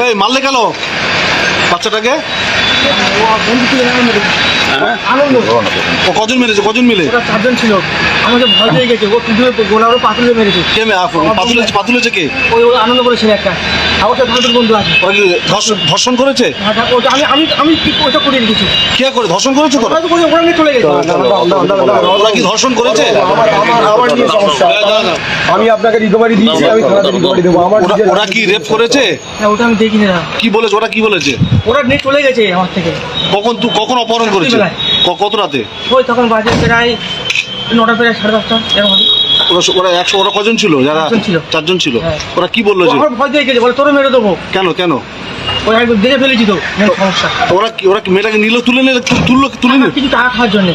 এই মারলে কেন বাচ্চাটাকে? ও কজন মেরেছে? কজন মিলে? চারজন ছিল। আমাকে ভয় পেয়ে গেছে, ও গোলারও পাতুলে মেরেছে। কে পাতুলেছে কে? ওই আনন্দ করেছিল একটা, আমার সাথে ভালো বন্ধু আছে। ওরা কি ধর্ষণ করেছে? আমি ওটা করে রেখেছি। কে করে ধর্ষণ করেছে? ওরা নিয়ে চলে গেছে। ওরা কি ধর্ষণ করেছে? আমার নিয়ে সমস্যা, আমি আপনাকে রিকভারি দিয়েছি, আমি থানাতে রিকভারি দেবো। আমার ওরা কি রেপ করেছে? ওটা আমি দেখিনি না। কি বলেছে? ওরা কি বলেছে? ওরা নিয়ে চলে গেছে আমার থেকে। কখন অপহরণ করেছে? কত রাতে? ওই তখন বাজে প্রায় 9টা, প্রায় 10:30 এরকম হবে। ওরা কজন ছিল? যারা চারজন ছিল। ওরা কি বললো? আমার ভয় দিয়ে গেছে, বলে তোরা মেরে দেবো। কেন? ওই আমি দেখে ফেলেছি তো সমস্যা। ওরা কি মেয়েটাকে তুলে নিল কিছু টাকা খাওয়ার জন্য।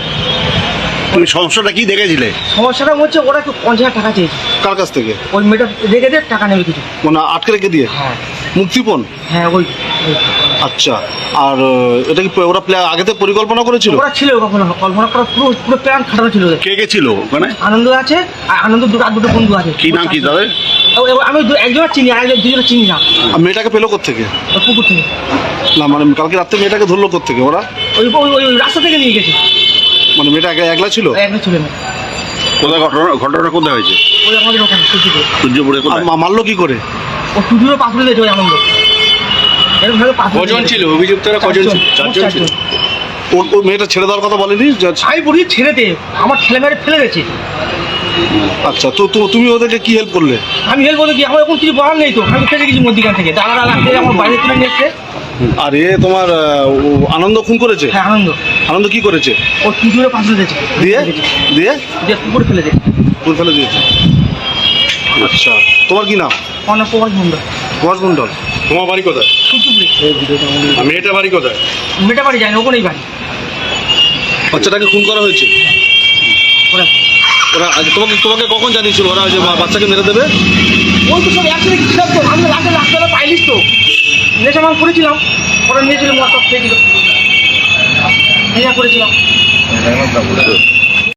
তুমি সমস্যাটা কি দেখেছিলে? সমস্যাটা হচ্ছে ওরা 50,000 টাকা চেয়েছে। কার কাছ থেকে? ওই মেয়েটা রেখে টাকা নেবে কিছু, মানে আটকে রেখে দিয়ে। হ্যাঁ মুক্তিপণ। হ্যাঁ ওই। আচ্ছা, আর এটা কি ওরা আগেতে পরিকল্পনা করেছিল? ওরা ছিল কখনো কল্পনা করা, পুরো প্ল্যান খাটানো ছিল। কে কে ছিল ওখানে? আনন্দ আছে, আর আনন্দ দুটো বন্ধু আছে। কি নাম কি তাদের? আমি একজনের চিনি, আর দুজনে চিনি না। আর মেয়েটাকে পেলো কোত্থেকে? পুকুর থেকে। না মানে কালকে রাত্রে মেয়েটাকে ধরলো কোত্থেকে ওরা? ওই রাস্তা থেকে নিয়ে গেছে। মানে মেয়েটা একলা ছিল? একলা ছিল না। কোথায় ঘটনাটা কোথায় হয়েছে? ওই আমাদের ওখানে সূর্যপুরে। মারলো কি করে? ও টুটিরও পাথরে দিয়েছে ওই আনন্দ। এরকম ভাবে কজন ছিল অভিযুক্তরা? কজন ছিল? 4জন ছিল। ও মেয়েটা ছেড়ে দেওয়ার কথা বলেনি? আমি বলি ছেড়ে দে, আমার ছেলে মেরে ফেলে গেছে। আচ্ছা, তো তুমি ওদেরকে কি হেল্প করলে? আমি হেল্প বলতে কি, আমার এখন কিছু বলার নেই তো। আমি ফেলে গেছি মধ্যিখান থেকে, দাঁড়া লাগছে আমার বাইরে তুলে নিয়ে এসছে। আর তোমার আনন্দ খুন করেছে? হ্যাঁ আনন্দ কি করেছে? ও টুটিরও পাথরে দিয়েছে। দিয়ে পুকুরে ফেলে দিয়েছে। পুকুরে ফেলে দিয়েছে। আচ্ছা, তোমার কি নাম? অনেক প্রকাশ মন্ডল। প্রকাশ মন্ডল। তোমার বাড়ি কোথায়? মেয়েটা বাড়ি কোথায়? মেয়েটা বাড়ি যায় না, ওখানেই বাড়ি। বাচ্চাটাকে খুন করা হয়েছে? ওরা তোমাকে কখন জানিয়েছিল ওরা যে বাচ্চাকে মেরে দেবে? ওই তো সব একসাথে ছিলাম তো, আমি রাস্তায় পাইলিস তো নেশা মান করেছিলাম। ওরা নিয়েছিল, মদ সব খেয়েছিল, নেশা করেছিলাম।